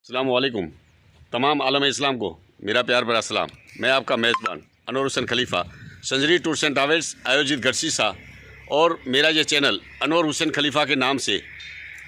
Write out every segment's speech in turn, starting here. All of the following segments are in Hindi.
अस्सलाम वालेकुम। तमाम आलम इस्लाम को मेरा प्यार भरा सलाम। मैं आपका मेज़बान अनवर हुसैन खलीफ़ा, संजरी टूर्स एंड ट्रैवल्स आयोजित गढ़सी सा और मेरा ये चैनल अनवर हुसैन खलीफ़ा के नाम से।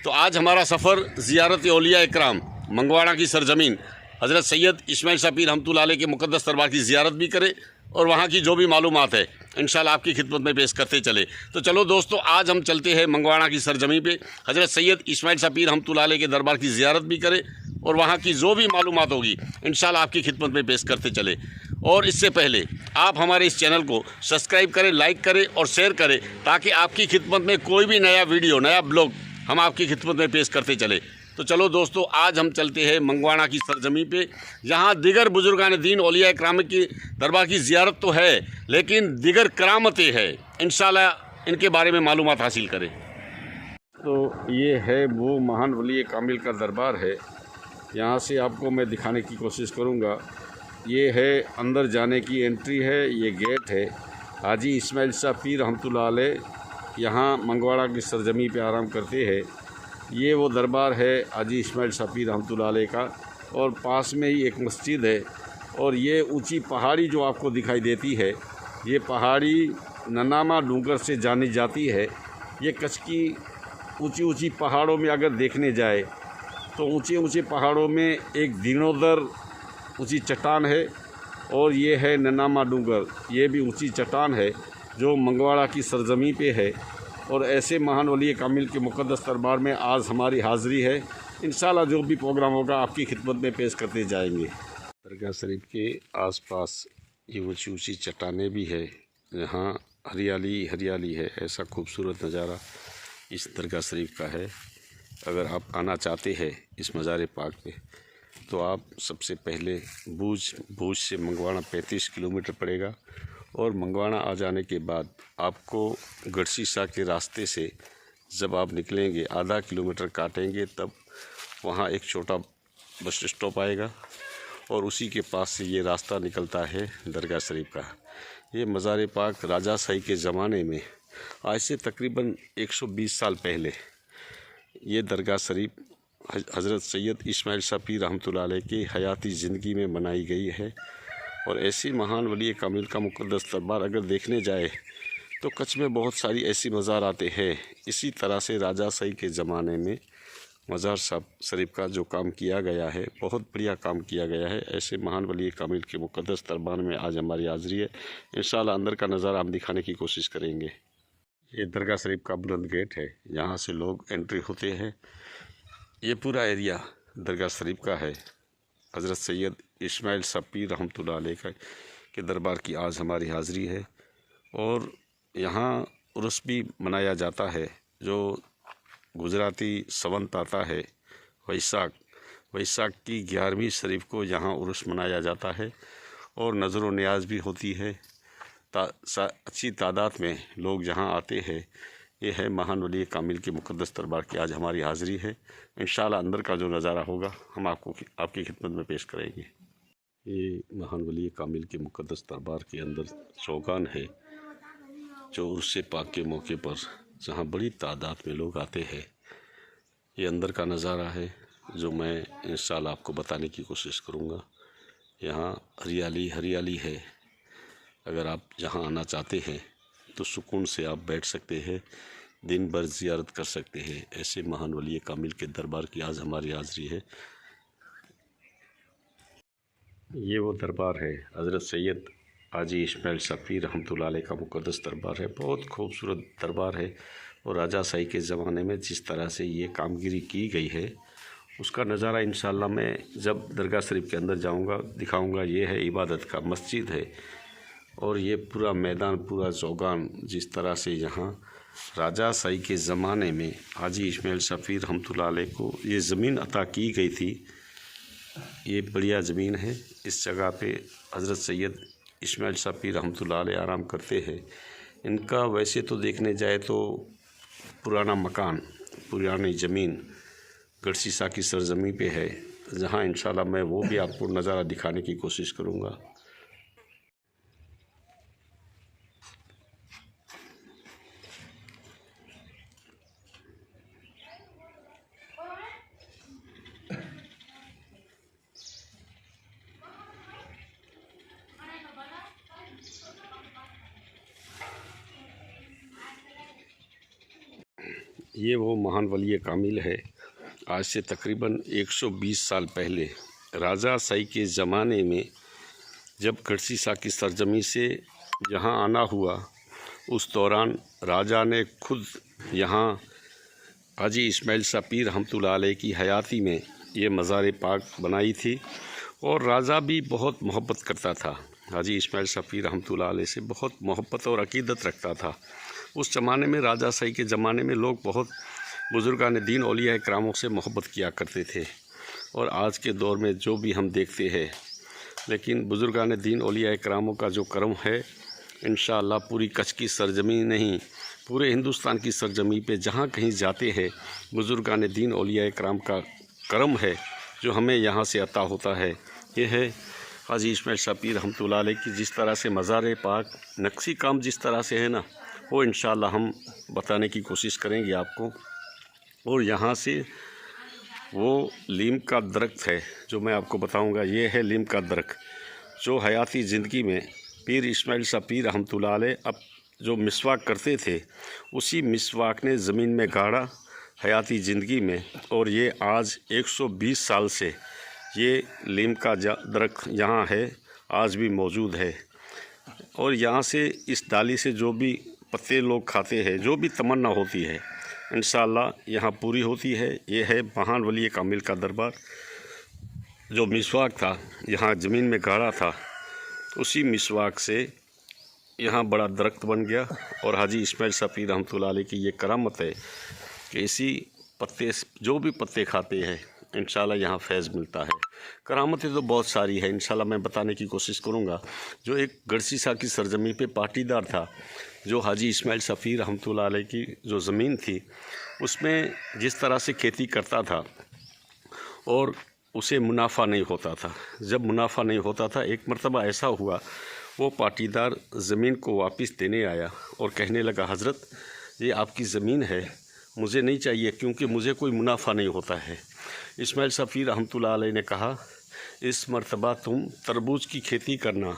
तो आज हमारा सफ़र ज़ियारत औलिया इकराम मंगवाड़ा की सरजमीन हज़रत सैयद इस्माइल शाह पीर रहमतुल्लाह अलैह के मुक़द्दस दरबार की ज़ियारत भी करें और वहाँ की जो भी मालूमात है इंशाल्लाह आपकी खिदमत में पेश करते चले। तो चलो दोस्तों, आज हम चलते हैं मंगवाड़ा की सरजमी पे हज़रत सैयद इस्माइल शाह पीर रहमतुल्लाह अलैह के दरबार की ज़ियारत भी करें और वहाँ की जो भी मालूमात होगी इंशाल्लाह आपकी खिदमत में पेश करते चले। और इससे पहले आप हमारे इस चैनल को सब्सक्राइब करें, लाइक करें और शेयर करें ताकि आपकी खिदमत में कोई भी नया वीडियो, नया ब्लॉग हम आपकी खिदमत में पेश करते चले। तो चलो दोस्तों, आज हम चलते हैं मंगवाड़ा की सरजमी पे, जहाँ दिगर बुजुर्गान दीन औलिया इकराम की दरबार की ज़ियारत तो है लेकिन दिगर करामतें हैं। इंशाल्लाह इनके बारे में मालूमात हासिल करें। तो ये है वो महान वली कामिल का दरबार है। यहाँ से आपको मैं दिखाने की कोशिश करूँगा। ये है अंदर जाने की एंट्री है, ये गेट है। हाजी इस्माइल शाह पीर रहमतुल्लाह अलैह यहाँ मंगवाड़ा की सरजमी पे आराम करते हैं। ये वो दरबार है हाजी इस्माइल शाह पीर रहमतुल्लाह अलैह का, और पास में ही एक मस्जिद है। और ये ऊंची पहाड़ी जो आपको दिखाई देती है, ये पहाड़ी ननामा डूंगर से जानी जाती है। ये कच्छ की ऊंची ऊंची पहाड़ों में अगर देखने जाए तो ऊंचे ऊंचे पहाड़ों में एक दीनोदर ऊंची चट्टान है और ये है ननामा डूंगर, ये भी ऊंची चट्टान है जो मंगवाड़ा की सरजमी पे है। और ऐसे महान वली कामिल के मुक़द्दस दरबार में आज हमारी हाज़िरी है। इंशाल्लाह जो भी प्रोग्राम होगा आपकी खिदमत में पेश करते जाएंगे। दरगाह शरीफ के आसपास ये ऊंची ऊंची चट्टानें भी है, यहाँ हरियाली हरियाली है। ऐसा खूबसूरत नज़ारा इस दरगाह शरीफ का है। अगर आप आना चाहते हैं इस मज़ार पाक पे तो आप सबसे पहले भूज से मंगवाड़ा 35 किलोमीटर पड़ेगा, और मंगवाड़ा आ जाने के बाद आपको गढ़सी शाह के रास्ते से जब आप निकलेंगे, आधा किलोमीटर काटेंगे, तब वहाँ एक छोटा बस स्टॉप आएगा और उसी के पास से ये रास्ता निकलता है दरगाह शरीफ का। ये मज़ार पाक राजा शाही के ज़माने में आज से तकरीबन 120 साल पहले ये दरगाह शरीफ हज़रत सैयद इस्माइल शाह पीर रहमतुल्लाह अलैह की हयाती ज़िंदगी में बनाई गई है। और ऐसी महान वली कामिल का मुक़द्दस दरबार अगर देखने जाए तो कच्छ में बहुत सारी ऐसी मज़ार आते हैं। इसी तरह से राजा शाही के ज़माने में मज़ार शरीफ का जो काम किया गया है, बहुत बढ़िया काम किया गया है। ऐसे महान वली कामिल के मुक़द्दस दरबार में आज हमारी हाज़िरी है। इंशाल्लाह अंदर का नज़ारा हम दिखाने की कोशिश करेंगे। ये दरगाह शरीफ का बुलंद गेट है, यहाँ से लोग एंट्री होते हैं। ये पूरा एरिया दरगाह शरीफ का है। हज़रत सैयद इस्माइल शाह पीर रहमतुल्लाह अलैह के दरबार की आज हमारी हाज़िरी है। और यहाँ उर्स भी मनाया जाता है, जो गुजराती संवत आता है वैसाख की 11वीं शरीफ को यहाँ उर्स मनाया जाता है और नज़र व नियाज भी होती है। अच्छी तादाद में लोग यहाँ आते हैं। ये है महान वली कामिल के मुक़द्दस दरबार की आज हमारी हाज़िरी है। इंशाल्लाह अंदर का जो नज़ारा होगा हम आपकी खिदमत में पेश करेंगे। ये महान वली कामिल के मुक़द्दस दरबार के अंदर चौगान है, जो उर्स पाक के मौके पर जहाँ बड़ी तादाद में लोग आते हैं। ये अंदर का नज़ारा है जो मैं इंशाल्लाह आपको बताने की कोशिश करूँगा। यहाँ हरियाली हरियाली है। अगर आप यहाँ आना चाहते हैं तो सुकून से आप बैठ सकते हैं, दिन भर ज़ियारत कर सकते हैं। ऐसे महान वली कामिल के दरबार की आज हमारी हाज़िरी है। ये वो दरबार है, हज़रत सैयद हाजी इस्माइल शाह पीर रहमतुल्लाह अलैह का मुक़द्दस दरबार है। बहुत खूबसूरत दरबार है और राजा शाही के ज़माने में जिस तरह से ये कामगिरी की गई है उसका नज़ारा इंशाल्लाह मैं जब दरगाह शरीफ के अंदर जाऊंगा दिखाऊंगा। ये है इबादत का मस्जिद है और ये पूरा मैदान, पूरा चौगान, जिस तरह से यहाँ राजा शाही के ज़माने में हाजी इस्माइल शाह पीर रहमतुल्लाह अलैह को ये ज़मीन अता की गई थी। ये बढ़िया ज़मीन है। इस जगह पे हज़रत सैयद इस्माइल शाह पीर रहमतुल्लाह अलैह आराम करते हैं। इनका वैसे तो देखने जाए तो पुराना मकान, पुरानी ज़मीन गढ़सी शाह की सरजमी पे है, जहाँ इंशाल्लाह मैं वो भी आपको नज़ारा दिखाने की कोशिश करूँगा। ये वो महान वली कामिल है। आज से तकरीबन 120 साल पहले राजा साई के ज़माने में जब गढ़सी शाह की सरजमी से यहाँ आना हुआ, उस दौरान राजा ने खुद यहाँ हाजी इस्माइल शाह पीर रहमतुल्लाह अलैह की हयाती में ये मज़ार पाक बनाई थी। और राजा भी बहुत मोहब्बत करता था, हाजी इस्माइल शाह पीर रहमतुल्लाह अलैह से बहुत मोहब्बत और अकीदत रखता था। उस ज़माने में राजा साई के ज़माने में लोग बहुत बुज़ुर्गान दीन औलिया इकरामों से मोहब्बत किया करते थे। और आज के दौर में जो भी हम देखते हैं, लेकिन बुज़ुर्गान दीन औलिया इकरामों का जो करम है, इंशाअल्लाह पूरी कच्छ की सरजमी नहीं, पूरे हिंदुस्तान की सरजमी पे जहाँ कहीं जाते हैं, बुज़ुर्गान दीन औलिया इकराम का करम है जो हमें यहाँ से अता होता है। ये है हाजी इस्माइल शाह पीर रहमतुल्लाह अलैह की जिस तरह से मज़ार पाक नक्शी काम जिस तरह से है ना, वो इंशाअल्लाह हम बताने की कोशिश करेंगे आपको। और यहाँ से वो लीम का दरख्त है जो मैं आपको बताऊंगा। ये है लीम का दरख्त जो हयाती ज़िंदगी में पीर इस्माइल शाह पीर रहमतुल्लाह अलैह अब जो मिसवाक करते थे, उसी मिसवाक ने ज़मीन में गाड़ा हयाती ज़िंदगी में। और ये आज 120 साल से ये लीम का दरख्त यहाँ है, आज भी मौजूद है। और यहाँ से इस डाली से जो भी पत्ते लोग खाते हैं, जो भी तमन्ना होती है, इंशाअल्लाह यहाँ पूरी होती है। ये है महान वली कामिल का दरबार। जो मिसवाक था यहाँ ज़मीन में गाड़ा था, उसी मिसवाक से यहाँ बड़ा दरख्त बन गया। और हाजी इस्माइल शाह पीर रहमतुल्लाह अलैह की ये करामत है कि इसी पत्ते जो भी पत्ते खाते हैं, इंशाअल्लाह यहाँ फैज़ मिलता है। करामतें तो बहुत सारी है, इंशाअल्लाह मैं बताने की कोशिश करूँगा। जो एक गढ़सी शाह की सरजमी पे पाटीदार था, जो हाजी इस्माइल शाह पीर रहमतुल्लाह अलैह की जो ज़मीन थी, उसमें जिस तरह से खेती करता था और उसे मुनाफा नहीं होता था। जब मुनाफा नहीं होता था, एक मरतबा ऐसा हुआ, वो पाटीदार ज़मीन को वापस देने आया और कहने लगा, हज़रत ये आपकी ज़मीन है, मुझे नहीं चाहिए क्योंकि मुझे कोई मुनाफा नहीं होता है। इस्माइल शाह पीर रहमतुल्लाह अलैह ने कहा, इस मरतबा तुम तरबूज की खेती करना,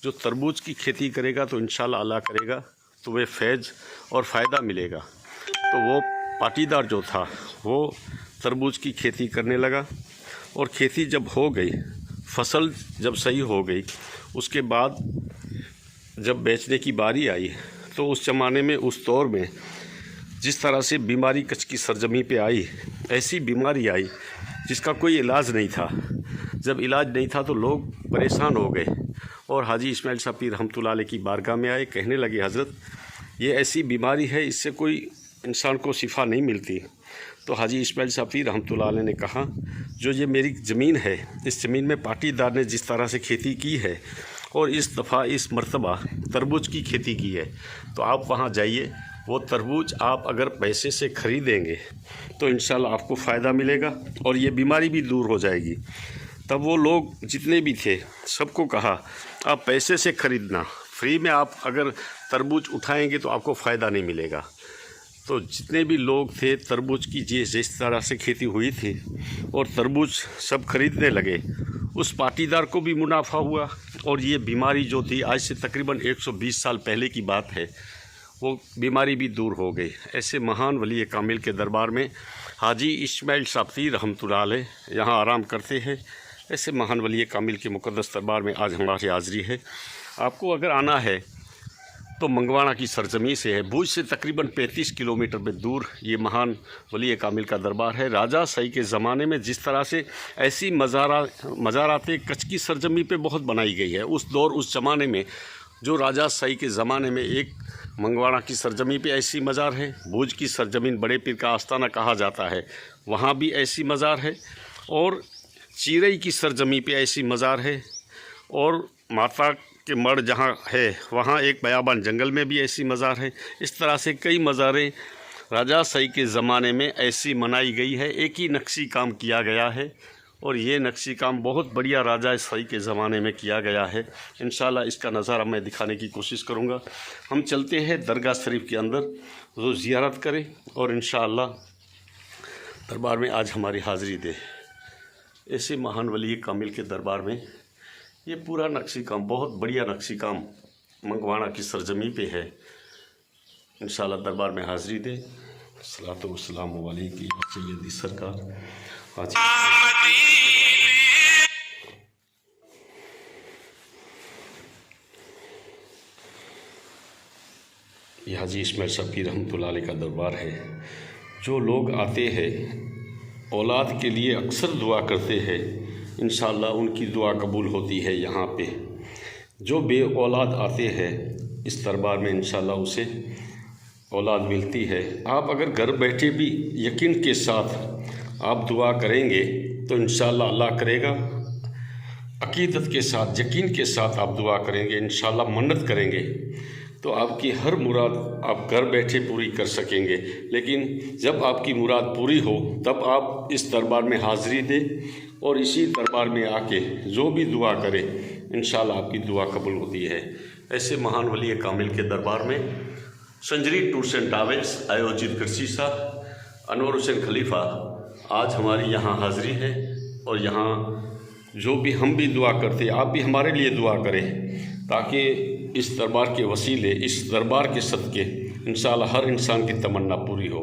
जो तरबूज की खेती करेगा तो इंशाअल्लाह अल्लाह करेगा तुम्हें फैज़ और फ़ायदा मिलेगा। तो वो पाटीदार जो था वो तरबूज की खेती करने लगा। और खेती जब हो गई, फसल जब सही हो गई, उसके बाद जब बेचने की बारी आई, तो उस ज़माने में, उस दौर में जिस तरह से बीमारी कच्छ की सरजमी पे आई, ऐसी बीमारी आई जिसका कोई इलाज नहीं था। जब इलाज नहीं था तो लोग परेशान हो गए और हाजी इस्माइल शाह पीर रहमतुल्लाह अलैह की बारगाह में आए। कहने लगे, हज़रत ये ऐसी बीमारी है, इससे कोई इंसान को शिफा नहीं मिलती। तो हाजी इस्माइल शाह पीर रहमतुल्लाह अलैह ने कहा, जो ये मेरी ज़मीन है, इस ज़मीन में पाटीदार ने जिस तरह से खेती की है और इस दफ़ा इस मरतबा तरबूज की खेती की है, तो आप वहाँ जाइए, वो तरबूज आप अगर पैसे से ख़रीदेंगे तो इंशाअल्लाह आपको फ़ायदा मिलेगा और ये बीमारी भी दूर हो जाएगी। तब वो लोग जितने भी थे, सबको कहा, आप पैसे से ख़रीदना, फ्री में आप अगर तरबूज उठाएंगे तो आपको फ़ायदा नहीं मिलेगा। तो जितने भी लोग थे, तरबूज की जिस तरह से खेती हुई थी और तरबूज सब खरीदने लगे, उस पाटीदार को भी मुनाफा हुआ। और ये बीमारी जो थी, आज से तकरीबन 120 साल पहले की बात है, वो बीमारी भी दूर हो गई। ऐसे महान वली कामिल के दरबार में हाजी इस्माइल शाह पीर रहमतुल्लाह अलैह यहाँ आराम करते हैं। ऐसे महान वली कामिल के मुक़द्दस दरबार में आज हमारी हाज़िरी है। आपको अगर आना है तो मंगवाना की सरजमी से है, भुज से तकरीबन 35 किलोमीटर पे दूर ये महान वली कामिल का दरबार है। राजा साई के ज़माने में जिस तरह से ऐसी मज़ारातें कच्छ की सरजमी पे बहुत बनाई गई है, उस दौर उस ज़माने में जो राजा साई के ज़माने में एक मंगवाना की सरजमी पे ऐसी मज़ार है, भुज की सरजमीन बड़े पीर का आस्थाना कहा जाता है, वहाँ भी ऐसी मज़ार है। और चिरई की सरजमी पे ऐसी मज़ार है। और माता के मढ़ जहाँ है, वहाँ एक बयाबान जंगल में भी ऐसी मज़ार है। इस तरह से कई मज़ारें राजा साई के ज़माने में ऐसी मनाई गई है। एक ही नक्शी काम किया गया है और ये नक्शी काम बहुत बढ़िया राजा साई के ज़माने में किया गया है। इंशाअल्लाह इसका नज़ारा मैं दिखाने की कोशिश करूँगा। हम चलते हैं दरगाह शरीफ के अंदर, वो ज़ियारत करें और इंशाअल्लाह दरबार में आज हमारी हाज़िरी दे। ऐसे महान वली कामिल के दरबार में ये पूरा नक्शी काम, बहुत बढ़िया नक्शी काम मंगवाना की सरजमी पे है। इंशाअल्लाह दरबार में हाज़िरी दे। सलातो वस्सलाम अलैहि सय्यदी सरकार। आज ये हाजी इस्माइल साहब की रहमतुल्लाह अलैह का दरबार है। जो लोग आते हैं औलाद के लिए अक्सर दुआ करते हैं, इंशाअल्लाह उनकी दुआ कबूल होती है। यहाँ पे जो बे औलाद आते हैं इस दरबार में इंशाअल्लाह उसे औलाद मिलती है। आप अगर घर बैठे भी यकीन के साथ आप दुआ करेंगे तो इंशाअल्लाह अल्लाह करेगा। अकीदत के साथ यकीन के साथ आप दुआ करेंगे, इंशाअल्लाह मन्नत करेंगे तो आपकी हर मुराद आप घर बैठे पूरी कर सकेंगे। लेकिन जब आपकी मुराद पूरी हो तब आप इस दरबार में हाज़िरी दें और इसी दरबार में आके जो भी दुआ करें इंशाअल्लाह आपकी दुआ कबूल होती है। ऐसे महान वली कामिल के दरबार में संजरी टूर्स एंड ट्रैवल्स आयोजित गर्सीसा अनवर हुसैन खलीफा आज हमारी यहाँ हाज़िरी है। और यहाँ जो भी हम भी दुआ करते, आप भी हमारे लिए दुआ करें ताकि इस दरबार के वसीले, इस दरबार के सदक़े इंशाअल्लाह हर इंसान की तमन्ना पूरी हो।